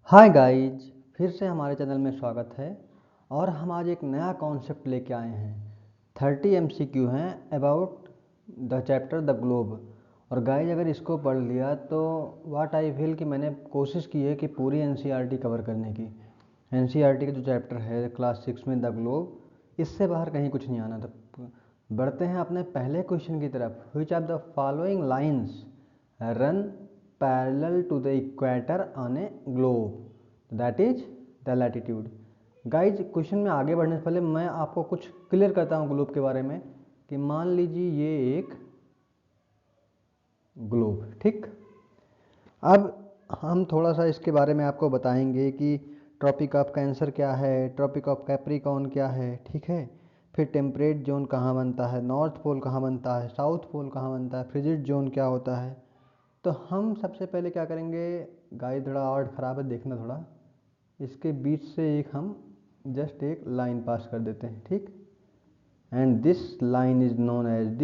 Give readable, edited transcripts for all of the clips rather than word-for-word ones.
Hi guys, फिर से हमारे चैनल में स्वागत है। और हम आज एक नया कॉन्सेप्ट लेके आए हैं। 30 MCQ हैं about the chapter the globe. और गाइज अगर इसको पढ़ लिया तो व्हाट आई फील कि मैंने कोशिश की है कि पूरी NCERT कवर करने की। NCERT का जो चैप्टर है क्लास 6 में द ग्लोब, इससे बाहर कहीं कुछ नहीं आना। तो बढ़ते हैं अपने पहले क्वेश्चन की तरफ। Which of the following lines run parallel to the equator on a globe, that is the latitude. Guys question में आगे बढ़ने से पहले मैं आपको कुछ क्लियर करता हूँ ग्लोब के बारे में कि मान लीजिए ये एक ग्लोब, ठीक। अब हम थोड़ा सा इसके बारे में आपको बताएंगे कि ट्रॉपिक ऑफ कैंसर क्या है, ट्रॉपिक ऑफ कैप्रिकॉर्न क्या है, ठीक है। फिर टेम्परेट जोन कहाँ बनता है, नॉर्थ पोल कहाँ बनता है, साउथ पोल कहाँ बनता है, फ्रिजिड जोन क्या होता है। तो हम सबसे पहले क्या करेंगे, गाइस थोड़ा वर्ड ख़राब है, देखना थोड़ा। इसके बीच से एक हम जस्ट एक लाइन पास कर देते हैं, ठीक। And this line is known as the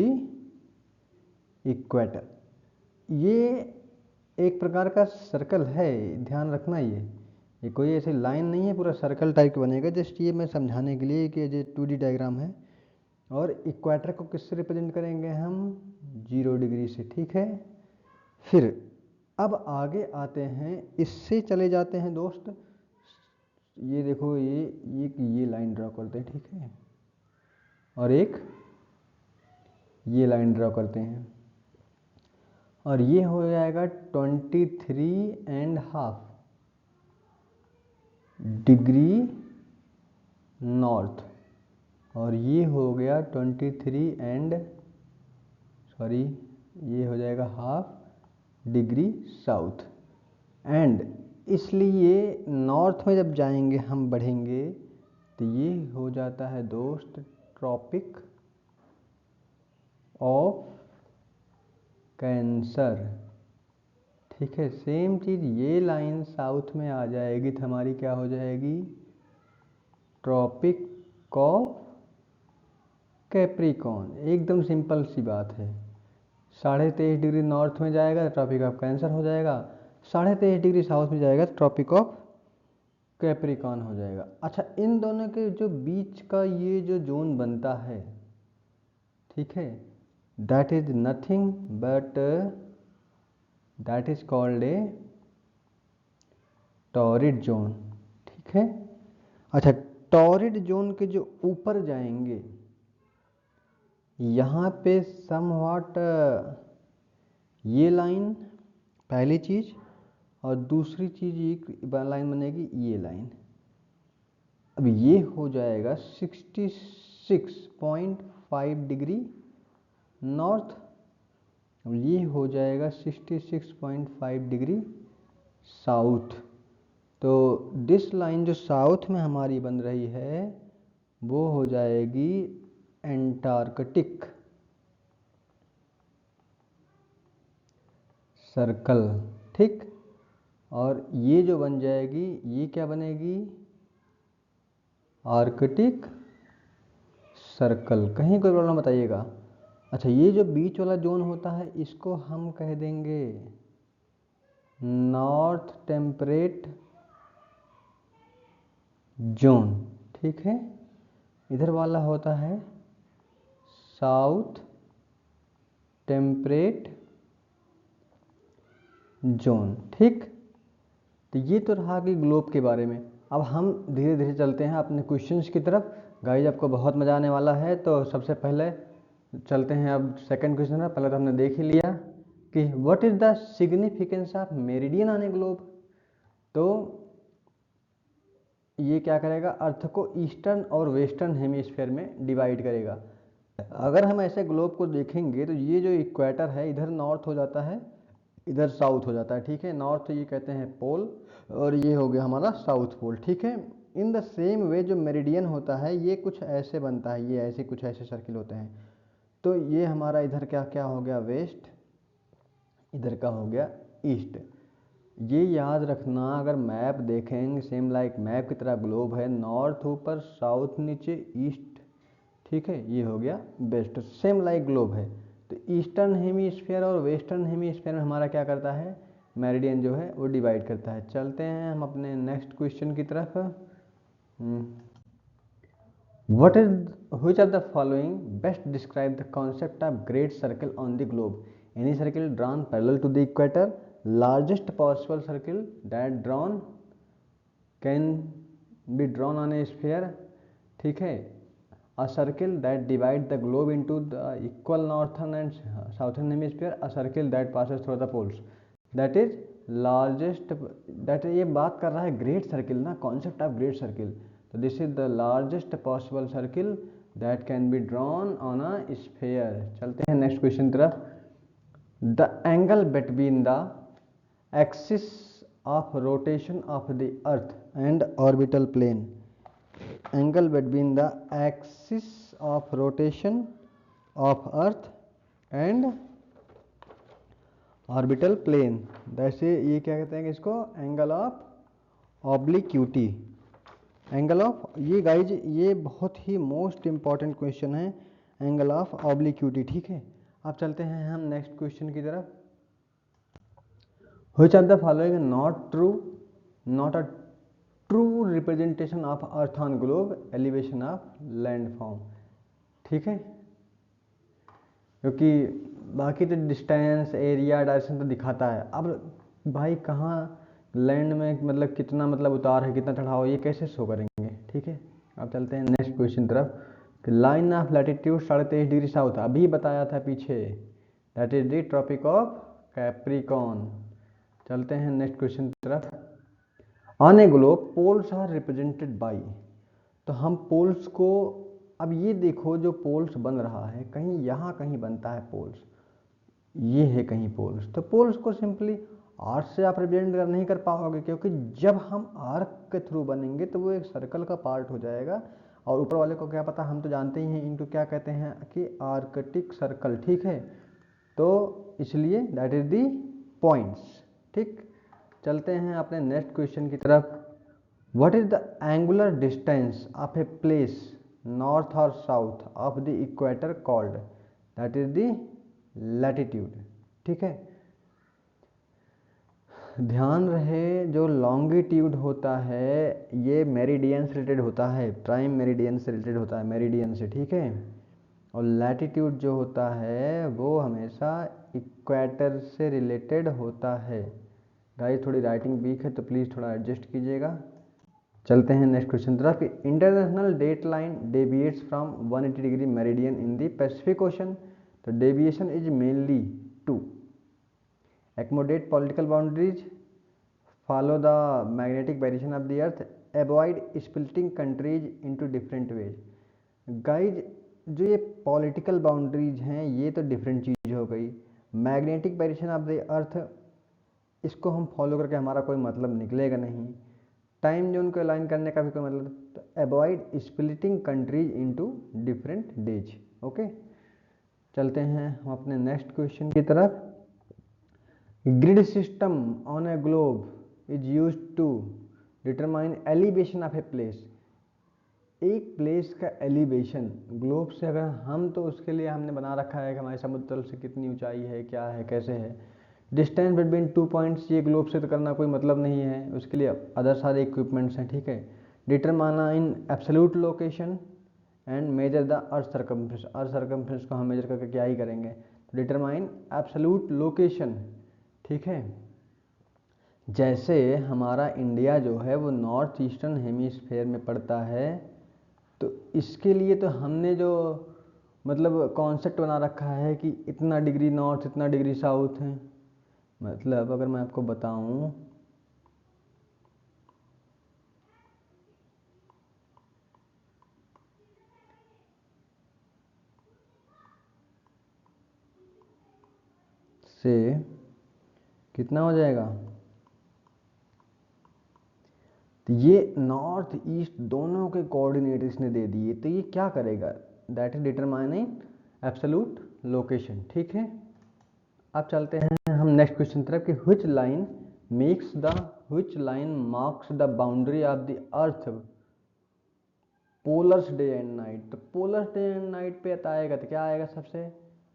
equator. ये एक प्रकार का सर्कल है, ध्यान रखना। ये कोई ऐसी लाइन नहीं है, पूरा सर्कल टाइप का बनेगा। जस्ट ये मैं समझाने के लिए कि ये 2D डायग्राम है। और इक्वेटर को किससे रिप्रेजेंट करेंगे हम, 0 डिग्री से, ठीक है। फिर अब आगे आते हैं, इससे चले जाते हैं दोस्त। ये देखो, ये लाइन ड्रॉ करते हैं, ठीक है। और एक ये लाइन ड्रॉ करते हैं, और ये हो जाएगा 23.5 डिग्री नॉर्थ। और ये हो गया ये हो जाएगा ½ डिग्री साउथ। एंड इसलिए नॉर्थ में जब जाएंगे हम बढ़ेंगे तो ये हो जाता है दोस्त ट्रॉपिक ऑफ कैंसर, ठीक है। सेम चीज़ ये लाइन साउथ में आ जाएगी तो हमारी क्या हो जाएगी, ट्रॉपिक ऑफ कैप्रिकॉर्न। एकदम सिंपल सी बात है। 23.5 डिग्री नॉर्थ में जाएगा तो ट्रॉपिक ऑफ कैंसर हो जाएगा, 23.5 डिग्री साउथ में जाएगा तो ट्रॉपिक ऑफ कैप्रिकॉर्न हो जाएगा। अच्छा, इन दोनों के जो बीच का ये जो जोन बनता है, ठीक है, that is nothing but that is called a torrid zone, ठीक है। अच्छा, टॉरिड जोन के जो ऊपर जाएंगे यहाँ पे समव्हाट ये लाइन पहली चीज़, और दूसरी चीज़ एक लाइन बनेगी ये लाइन। अब ये हो जाएगा 66.5 डिग्री नॉर्थ, और ये हो जाएगा 66.5 डिग्री साउथ। तो दिस लाइन जो साउथ में हमारी बन रही है वो हो जाएगी एंटार्कटिक सर्कल, ठीक। और ये जो बन जाएगी ये क्या बनेगी, आर्कटिक सर्कल। कहीं कोई प्रॉब्लम बताइएगा। अच्छा, ये जो बीच वाला जोन होता है इसको हम कह देंगे नॉर्थ टेम्परेट जोन, ठीक है। इधर वाला होता है साउथ टेम्परेट जोन, ठीक। तो ये तो रहा कि ग्लोब के बारे में। अब हम धीरे धीरे चलते हैं अपने क्वेश्चंस की तरफ। गाइज आपको बहुत मज़ा आने वाला है। तो सबसे पहले चलते हैं, अब सेकंड क्वेश्चन है। पहले तो हमने देख ही लिया कि what is the significance of meridian on a globe. तो ये क्या करेगा, अर्थ को ईस्टर्न और वेस्टर्न हेमिस्फीयर में डिवाइड करेगा। अगर हम ऐसे ग्लोब को देखेंगे तो ये जो इक्वेटर है इधर नॉर्थ हो जाता है, इधर साउथ हो जाता है, ठीक है। नॉर्थ ये कहते हैं पोल, और ये हो गया हमारा साउथ पोल, ठीक है। इन द सेम वे जो मेरिडियन होता है ये कुछ ऐसे बनता है, ये ऐसे कुछ ऐसे सर्किल होते हैं। तो ये हमारा इधर क्या क्या हो गया, वेस्ट, इधर का हो गया ईस्ट। ये याद रखना, अगर मैप देखेंगे सेम लाइक मैप की तरह ग्लोब है, नॉर्थ ऊपर, साउथ नीचे, ईस्ट, ठीक है, ये हो गया वेस्ट, सेम लाइक ग्लोब है। तो ईस्टर्न हेमीस्फीयर और वेस्टर्न हेमीस्फीयर में हमारा क्या करता है, मेरिडियन जो है वो डिवाइड करता है। चलते हैं हम अपने नेक्स्ट क्वेश्चन की तरफ। What is which of the following best describe the concept of great circle on the globe? Any circle drawn parallel to the equator, largest possible circle that drawn can be drawn on a sphere, ठीक है। A circle that divide the globe into the equal northern and southern hemisphere, a circle that passes through the poles, that is largest, that ये बात कर रहा है great circle ना, concept of great circle. तो this is the largest possible circle that can be drawn on a sphere. चलते हैं next question तरफ। The angle between the axis of rotation of the earth and orbital plane, angle between the axis of rotation of earth and orbital plane, वैसे ये क्या कहते हैं कि इसको angle of obliquity, angle of, ये guys ये बहुत ही मोस्ट इंपॉर्टेंट क्वेश्चन है, एंगल ऑफ ऑब्लिक्यूटी, ठीक है। अब चलते हैं हम नेक्स्ट क्वेश्चन की तरफ। Which of the following not true, not a true representation of earth on globe elevation of landform, ठीक है, क्योंकि बाकी तो डिस्टेंस, एरिया, डायरेक्शन तो दिखाता है। अब भाई कहाँ लैंड में मतलब कितना मतलब उतार है, कितना चढ़ाव, ये कैसे शो करेंगे, ठीक है। अब चलते हैं नेक्स्ट क्वेश्चन तरफ कि line of latitude 23.5 degree south, अभी बताया था पीछे, that is the tropic of Capricorn. चलते हैं नेक्स्ट क्वेश्चन तरफ। On a globe poles are represented by, तो हम पोल्स को, अब ये देखो जो पोल्स बन रहा है, कहीं यहाँ कहीं बनता है पोल्स, ये है कहीं पोल्स, तो पोल्स को सिंपली आर्क से आप रिप्रेजेंट नहीं कर पाओगे, क्योंकि जब हम आर्क के थ्रू बनेंगे तो वो एक सर्कल का पार्ट हो जाएगा, और ऊपर वाले को क्या पता, हम तो जानते ही हैं इनको क्या कहते हैं कि आर्कटिक सर्कल, ठीक है। तो इसलिए दैट इज दी पॉइंट्स, ठीक। चलते हैं अपने नेक्स्ट क्वेश्चन की तरफ। What is the angular distance of a place north और south of the equator called, that is the latitude, ठीक है। ध्यान रहे जो लॉन्गिट्यूड होता है ये मेरिडियन से रिलेटेड होता है, प्राइम मेरिडियन से रिलेटेड होता है, मेरिडियन से, ठीक है। और लैटिट्यूड जो होता है वो हमेशा इक्वेटर से रिलेटेड होता है। गाइस थोड़ी राइटिंग वीक है तो प्लीज़ थोड़ा एडजस्ट कीजिएगा। चलते हैं नेक्स्ट क्वेश्चन तरफ। International date line deviates from 180 degree meridian in the Pacific ocean, तो deviation is mainly to accommodate political boundaries, follow the magnetic variation of the earth, avoid splitting countries into different ways। Guys जो ये political boundaries हैं ये तो different चीज़ हो गई, magnetic variation of the अर्थ इसको हम फॉलो करके हमारा कोई मतलब निकलेगा नहीं, टाइम जोन को अलाइन करने का भी कोई मतलब, तो avoid splitting countries into different days, okay. चलते हैं हम अपने नेक्स्ट क्वेश्चन की तरफ। Grid system on a globe is use to determine elevation of a place, एक प्लेस का एलिवेशन ग्लोब से अगर हम, तो उसके लिए हमने बना रखा है कि हमारे समुद्र तल से कितनी ऊंचाई है, क्या है, कैसे है। डिस्टेंस बिटवीन 2 पॉइंट्स ये ग्लोब से तो करना कोई मतलब नहीं है, उसके लिए अदर सारे इक्विपमेंट्स हैं, ठीक है। Determine absolute location and measure the earth circumference, earth circumference को हम मेजर करके क्या ही करेंगे, तो डिटरमाइन एब्सोल्यूट लोकेशन, ठीक है। जैसे हमारा इंडिया जो है वो नॉर्थ ईस्टर्न हेमीस्फेयर में पड़ता है, तो इसके लिए तो हमने जो मतलब कॉन्सेप्ट बना रखा है कि इतना डिग्री नॉर्थ इतना डिग्री साउथ है। मतलब अगर मैं आपको बताऊं, से कितना हो जाएगा, तो ये नॉर्थ ईस्ट दोनों के कोऑर्डिनेट इसने दे दिए, तो ये क्या करेगा, that is determining absolute location, ठीक है। अब चलते हैं हम नेक्स्ट क्वेश्चन तरफ कि which line marks the boundary of the earth polars day and night, तो पोलर्स डे एंड नाइट पे आएगा तो क्या आएगा सबसे,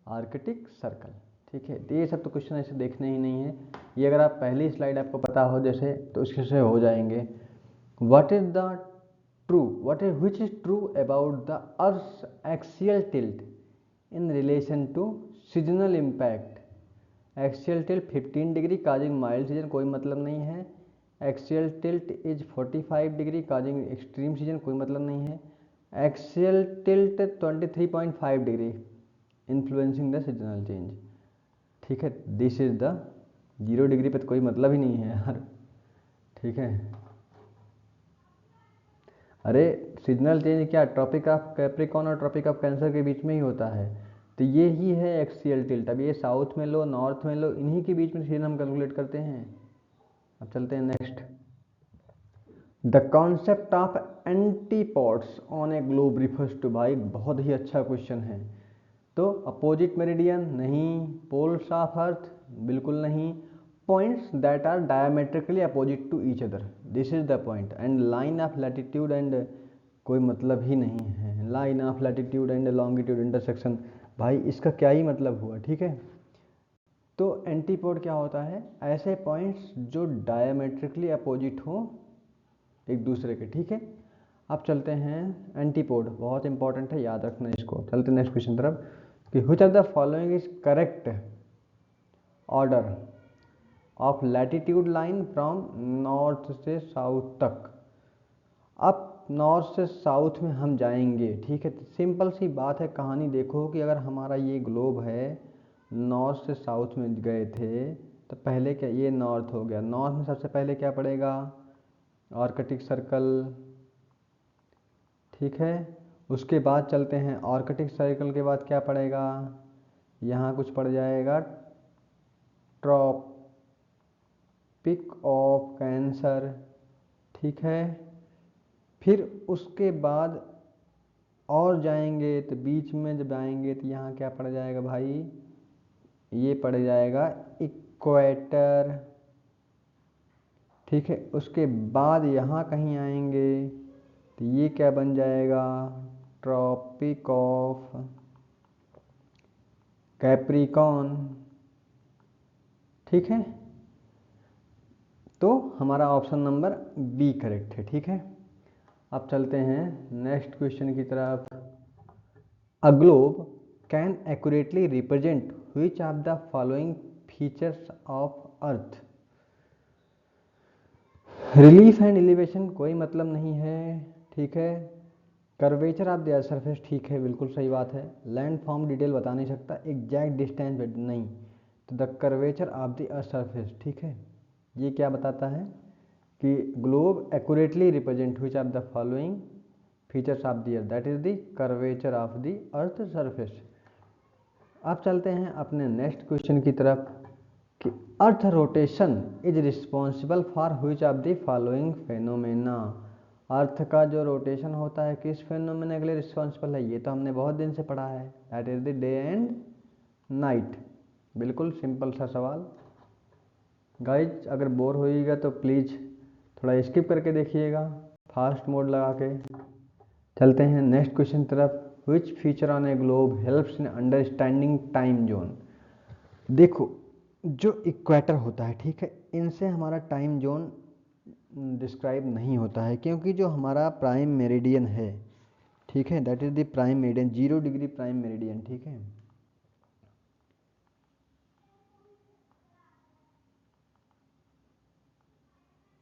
आर्कटिक सर्कल, ठीक है, तो ये सब तो क्वेश्चन ऐसे देखने ही नहीं है, ये अगर आप पहली स्लाइड आपको पता हो जैसे तो उसके से हो जाएंगे। What is the true, what is which is true about the earth axial tilt in relation to seasonal impact. Axial tilt 15 degree causing mild season, कोई मतलब नहीं है। Axial tilt is 45 degree causing extreme season, कोई मतलब नहीं है। Axial tilt 23.5 degree influencing the seasonal change. ठीक है, दिस इज द 0 डिग्री पे तो कोई मतलब ही नहीं है यार। ठीक है, अरे सीजनल चेंज क्या ट्रॉपिक ऑफ कैप्रिकॉर्न और ट्रॉपिक ऑफ कैंसर के बीच में ही होता है, तो ये ही है एक्सियल टिल्ट। अब ये साउथ में लो नॉर्थ में लो, इन्हीं के बीच में सीजन हम कैलकुलेट करते हैं। अब चलते हैं next. The concept of antipodes on a globe refers to, भाई बहुत ही अच्छा क्वेश्चन है। तो अपोजिट मेरिडियन नहीं, पोल्स ऑफ अर्थ बिल्कुल नहीं, points that are diametrically opposite to each other, this is the point, and line of latitude and, कोई मतलब ही नहीं है। Line of latitude and longitude intersection, भाई इसका क्या ही मतलब हुआ। ठीक है, तो एंटीपोड क्या होता है, ऐसे पॉइंट्स जो डायमेट्रिकली अपोजिट हो एक दूसरे के। ठीक है, अब चलते हैं एंटीपोड, बहुत इंपॉर्टेंट है, याद रखना इसको। चलते नेक्स्ट क्वेश्चन तरफ कि which of the following is correct order of latitude line from north से साउथ तक। अब नॉर्थ से साउथ में हम जाएंगे। ठीक है, सिंपल सी बात है, कहानी देखो कि अगर हमारा ये ग्लोब है, नॉर्थ से साउथ में गए थे, तो पहले क्या, ये नॉर्थ हो गया, नॉर्थ में सबसे पहले क्या पड़ेगा, आर्कटिक सर्कल। ठीक है, उसके बाद चलते हैं, आर्कटिक सर्कल के बाद क्या पड़ेगा, यहाँ कुछ पड़ जाएगा ट्रॉपिक ऑफ कैंसर। ठीक है, फिर उसके बाद और जाएंगे तो बीच में जब आएंगे तो यहाँ क्या पड़ जाएगा भाई, ये पड़ जाएगा इक्वेटर। ठीक है, उसके बाद यहाँ कहीं आएंगे तो ये क्या बन जाएगा, ट्रॉपिक ऑफ कैप्रिकॉर्न। ठीक है, तो हमारा ऑप्शन नंबर बी करेक्ट है। ठीक है, अब चलते हैं नेक्स्ट क्वेश्चन की तरफ। A globe can accurately represent which of the following features of earth. Relief and elevation, कोई मतलब नहीं है। ठीक है, curvature of the earth surface, ठीक है बिल्कुल सही बात है। लैंड फॉर्म डिटेल बता नहीं सकता, एग्जैक्ट डिस्टेंस नहीं, तो the curvature of the earth surface. ठीक है, ये क्या बताता है कि globe accurately represent which of the following features of the earth, that is the curvature of the earth surface. अब चलते हैं अपने नेक्स्ट क्वेश्चन की तरफ कि earth rotation is responsible for which of the following phenomena. Earth का जो rotation होता है किस फेनोमेना के लिए रिस्पॉन्सिबल है, ये तो हमने बहुत दिन से पढ़ा है, that is the day and night. बिल्कुल सिंपल सा सवाल। गाइज अगर बोर होइएगा तो प्लीज़ थोड़ा स्किप करके देखिएगा, फास्ट मोड लगा के। चलते हैं नेक्स्ट क्वेश्चन तरफ। Which feature on a globe helps in understanding time zone. देखो जो इक्वेटर होता है, ठीक है, इनसे हमारा टाइम जोन डिस्क्राइब नहीं होता है, क्योंकि जो हमारा प्राइम मेरिडियन है, ठीक है, that is the prime meridian, 0 degree prime meridian. ठीक है,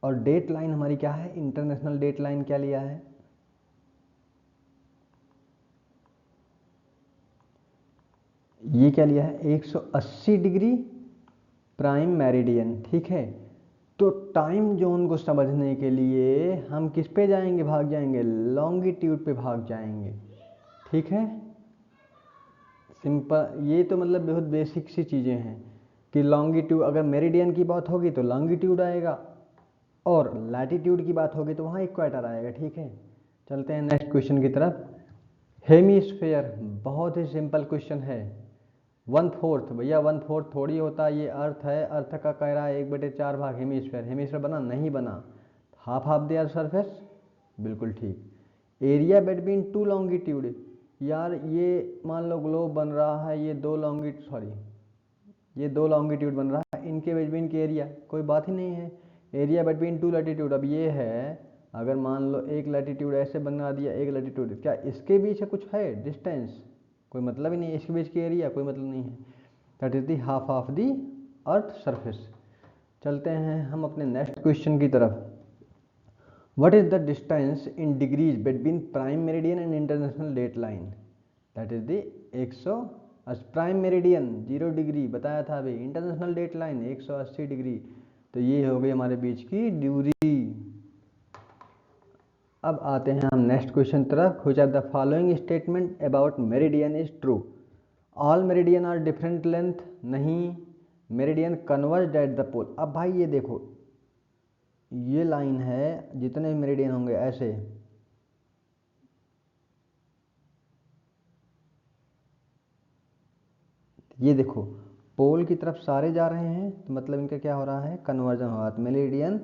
और डेट लाइन हमारी क्या है, इंटरनेशनल डेट लाइन क्या लिया है, ये क्या लिया है, 180 डिग्री प्राइम मेरिडियन। ठीक है, तो टाइम जोन को समझने के लिए हम किस पे जाएंगे, भाग जाएंगे, लॉन्गिट्यूड पे भाग जाएंगे। ठीक है, सिंपल, ये तो मतलब बहुत बेसिक सी चीज़ें हैं कि लॉन्गिट्यूड, अगर मेरिडियन की बात होगी तो लॉन्गिट्यूड आएगा, और लैटिट्यूड की बात होगी तो वहाँ इक्वेटर आएगा। ठीक है, चलते हैं नेक्स्ट क्वेश्चन की तरफ। हेमीस्फेयर, बहुत ही सिंपल क्वेश्चन है। 1/4, भैया 1/4 थोड़ी होता है, ये अर्थ है, अर्थ का कह रहा है 1/4 भाग हेमीस्फेयर। हेमीस्फेयर बना नहीं बना, half of the earth surface, बिल्कुल ठीक। एरिया बिटवीन टू लॉन्गिट्यूड, यार ये मान लो ग्लोब बन रहा है, ये दो लॉन्गिट्यूड, सॉरी ये 2 लॉन्गिट्यूड बन रहा है, इनके बिटवीन की एरिया कोई बात ही नहीं है, एरिया बिटवीन 2 लैटिट्यूड। अब ये है, अगर मान लो एक लैटिट्यूड ऐसे बना दिया, एक लैटिट्यूड, क्या इसके बीच कुछ है डिस्टेंस? कोई मतलब ही नहीं है, इसके बीच की एरिया कोई मतलब नहीं है। That is the half of the earth surface. चलते हैं हम अपने नेक्स्ट क्वेश्चन की तरफ। What is the distance in degrees between prime meridian and international date line? That is the 180। Prime meridian 0 degree बताया था अभी, इंटरनेशनल डेट लाइन 180 डिग्री, तो ये हो गई हमारे बीच की दूरी। अब आते हैं हम नेक्स्ट क्वेश्चन तरफ। Which are the following statement about meridian is true? All meridian are different length, नहीं। Meridian converge at the pole. अब भाई ये देखो, ये लाइन है, जितने मेरिडियन होंगे ऐसे, ये देखो पोल की तरफ सारे जा रहे हैं, तो मतलब इनका क्या हो रहा है, कन्वर्जन हो रहा है। तो मेरिडियन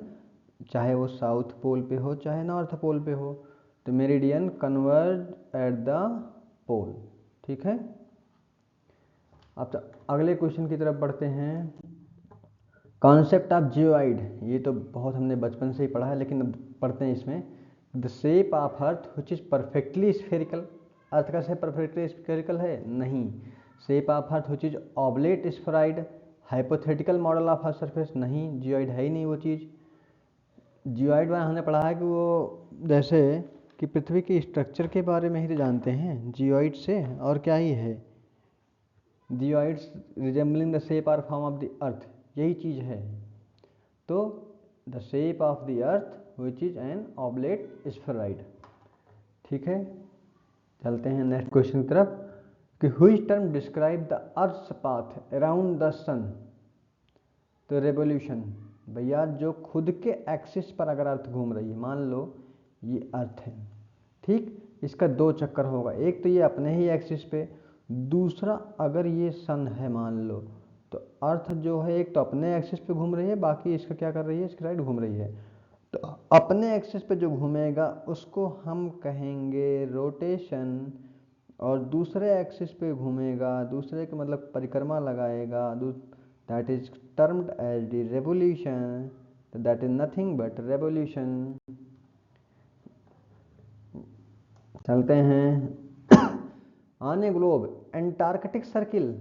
चाहे वो साउथ पोल पे हो चाहे नॉर्थ पोल पे हो, तो मेरिडियन कन्वर्ज एट द पोल। ठीक है। अब तो अगले क्वेश्चन की तरफ बढ़ते हैं। कॉन्सेप्ट ऑफ जियोइड, ये तो बहुत हमने बचपन से ही पढ़ा है, लेकिन अब पढ़ते हैं इसमें। The shape of earth which is perfectly spherical. Earth का शेप परफेक्टली स्फेरिकल है? नहीं। Shape of earth which is oblate spheroid, hypothetical model of earth surface, नहीं, जियोइड है ही नहीं वो चीज़। जियोइड में हमने पढ़ा है कि वो जैसे कि पृथ्वी के स्ट्रक्चर के बारे में ही तो जानते हैं जियोइड से, और क्या ही है। जियोइड्स रिजेंबलिंग द शेप और फॉर्म ऑफ द अर्थ, यही चीज़ है। तो the shape of the earth which is an oblate spheroid. ठीक है। चलते हैं नेक्स्ट क्वेश्चन की तरफ कि which term describe the earth path around the sun? तो रेवोल्यूशन। भैया जो खुद के एक्सिस पर अगर अर्थ घूम रही है, मान लो ये अर्थ है, ठीक, इसका 2 चक्कर होगा, एक तो ये अपने ही एक्सिस पे, दूसरा अगर ये सन है मान लो, तो अर्थ जो है एक तो अपने एक्सिस पे घूम रही है, बाकी इसका क्या कर रही है, इसकी राइट घूम रही है। तो अपने एक्सिस पे जो घूमेगा उसको हम कहेंगे रोटेशन, और दूसरे एक्सिस पे घूमेगा, दूसरे के मतलब परिक्रमा लगाएगा, that is termed as the revolution. That is nothing but revolution. चलते हैं। On a globe antarctic circle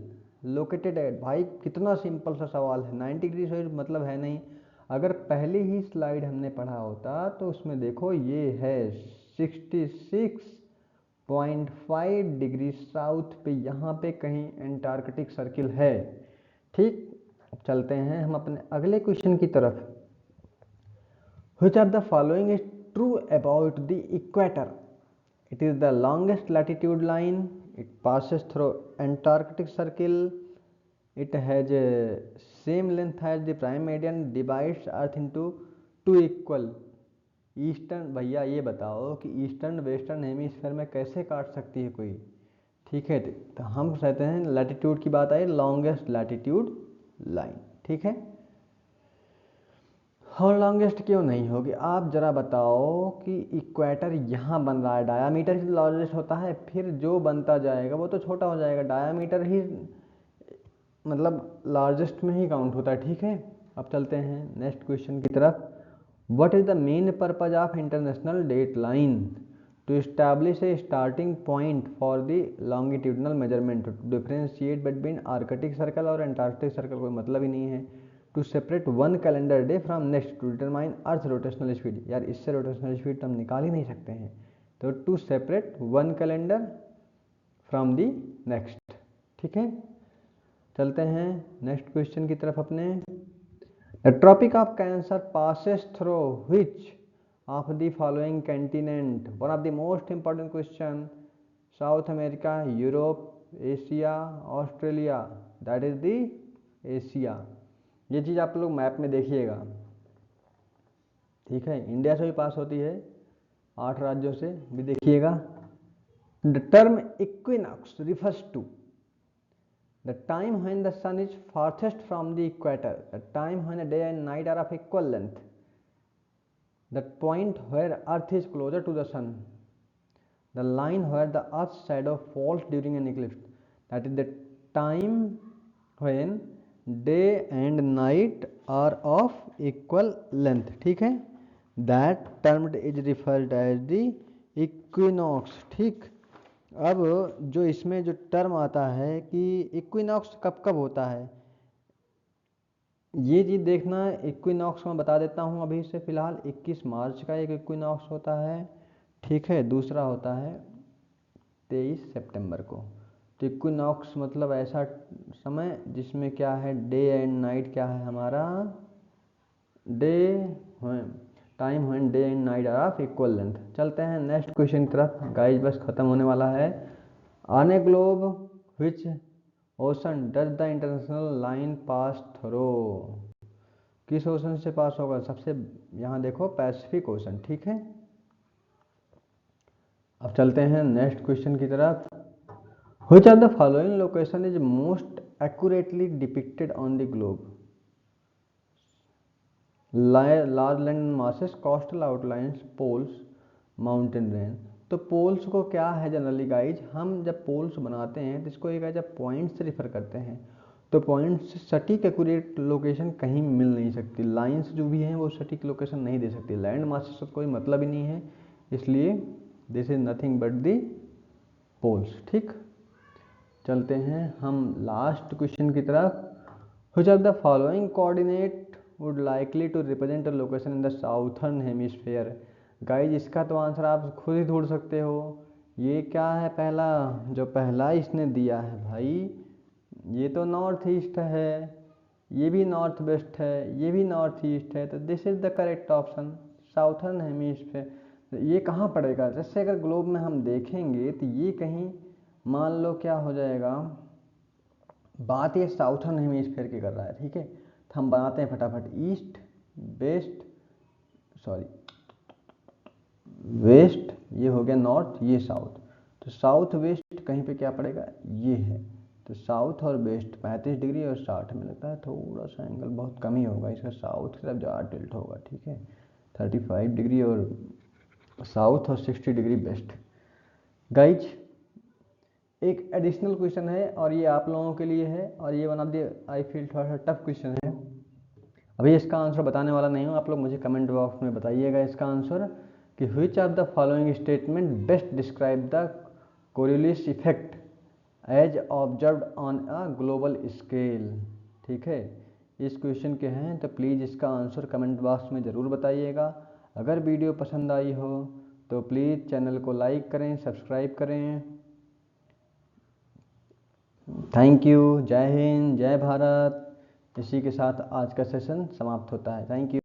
located at, भाई कितना सिंपल सा सवाल है, 90 डिग्री से मतलब है नहीं। अगर पहली ही स्लाइड हमने पढ़ा होता तो उसमें देखो ये है 66.5 डिग्री साउथ पे, यहाँ पे कहीं एंटार्कटिक सर्किल है। ठीक। चलते हैं हम अपने अगले क्वेश्चन की तरफ। Which of the following is true about the equator? It is the longest latitude line. It passes through Antarctic Circle. It has a same length as the prime meridian. Divides Earth into 2 equal. Eastern, भैया ये बताओ कि eastern western hemisphere में कैसे काट सकती है कोई? ठीक है, तो हम कहते हैं लैटिट्यूड की बात आई, लॉन्गेस्ट लैटिट्यूड लाइन। ठीक है। और लॉन्गेस्ट क्यों नहीं होगी? आप जरा बताओ कि इक्वेटर यहाँ बन रहा है, डायामीटर ही लार्जेस्ट होता है, फिर जो बनता जाएगा वो तो छोटा हो जाएगा, डायामीटर ही मतलब लार्जेस्ट में ही काउंट होता है। ठीक है। अब चलते हैं नेक्स्ट क्वेश्चन की तरफ। What is the main purpose of international date line? To establish a starting point for the longitudinal measurement, to differentiate between arctic circle और एंटार्क्टिक सर्कल, कोई मतलब ही नहीं है। To separate one calendar day from next, to determine earth rotational speed, यार इससे rotational speed तो हम निकाल ही नहीं सकते हैं, तो to separate one calendar from the next. ठीक है। चलते हैं नेक्स्ट क्वेश्चन की तरफ अपने। The tropic of cancer passes through which of the following continent? One of the most important question. South America, Europe, Asia, Australia, that is the Asia. ये चीज़ आप लोग मैप में देखिएगा। ठीक है। इंडिया से भी पास होती है, 8 राज्यों से भी देखिएगा। The term equinox refers to the time when the sun is farthest from the equator, the time when a day and night are of equal length, the point where earth is closer to the sun, the line where the earth's shadow falls during an eclipse, that is the time when day and night are of equal length, ठीक है। That termed is referred as the equinox, ठीक। अब जो इसमें जो term आता है कि इक्विनॉक्स कब कब होता है, ये चीज़ देखना। इक्विनॉक्स में बता देता हूँ अभी से फिलहाल 21 मार्च का एक इक्विनॉक्स होता है, ठीक है। दूसरा होता है 23 सितंबर को। तो इक्विनॉक्स मतलब ऐसा समय जिसमें क्या है, डे एंड नाइट क्या है हमारा, day time when day and night are of equal length. चलते हैं नेक्स्ट क्वेश्चन की तरफ गाइज, बस खत्म होने वाला है। On a globe which ocean does the international line pass through, किस ओशन से पास होगा, सबसे यहाँ देखो पैसिफिक ओशन, ठीक है। अब चलते हैं नेक्स्ट क्वेश्चन की तरफ। Which of the following location is most accurately depicted on the globe, large land masses, coastal outlines, poles, mountain range. तो पोल्स को क्या है जनरली गाइज, हम जब पोल्स बनाते हैं तो इसको एक जब पॉइंट से रिफर करते हैं, तो पॉइंट से सटीक एक्यूरेट लोकेशन कहीं मिल नहीं सकती। लाइंस जो भी हैं वो सटीक लोकेशन नहीं दे सकती। लैंड मासेस से कोई मतलब ही नहीं है, इसलिए this is nothing but the poles, ठीक। चलते हैं हम लास्ट क्वेश्चन की तरफ। Which of the following coordinate would likely to represent a location in the southern hemisphere। Guys इसका तो आंसर आप खुद ही ढूंढ सकते हो। ये क्या है, पहला जो पहला इसने दिया है भाई, ये तो नॉर्थ ईस्ट है, ये भी नॉर्थ वेस्ट है, ये भी नॉर्थ ईस्ट है, तो this is the correct option, southern hemisphere. ये कहाँ पड़ेगा, जैसे अगर ग्लोब में हम देखेंगे तो ये कहीं मान लो क्या हो जाएगा, बात ये साउथर्न हेमिस्फीयर की कर रहा है, ठीक है। तो हम बनाते हैं फटाफट, ईस्ट वेस्ट, सॉरी वेस्ट, ये हो गया नॉर्थ, ये साउथ। तो साउथ वेस्ट कहीं पे क्या पड़ेगा, ये है। तो साउथ और वेस्ट 35 डिग्री और 60 में लगता है थोड़ा सा एंगल बहुत कम ही होगा इसका, साउथ की तरफ ज़्यादा टिल्ट होगा, ठीक है। 35 डिग्री और साउथ और 60 डिग्री वेस्ट। गाइज एक एडिशनल क्वेश्चन है और ये आप लोगों के लिए है, और ये one of the I feel थोड़ा सा टफ क्वेश्चन है। अभी इसका आंसर बताने वाला नहीं हूँ, आप लोग मुझे कमेंट बॉक्स में बताइएगा इसका आंसर कि which of the following statement best describe the Coriolis effect as observed on a global scale, ठीक है। इस क्वेश्चन के हैं तो प्लीज़ इसका आंसर कमेंट बॉक्स में ज़रूर बताइएगा। अगर वीडियो पसंद आई हो तो प्लीज़ चैनल को लाइक करें, सब्सक्राइब करें। थैंक यू, जय हिंद, जय भारत। इसी के साथ आज का सेशन समाप्त होता है। Thank you.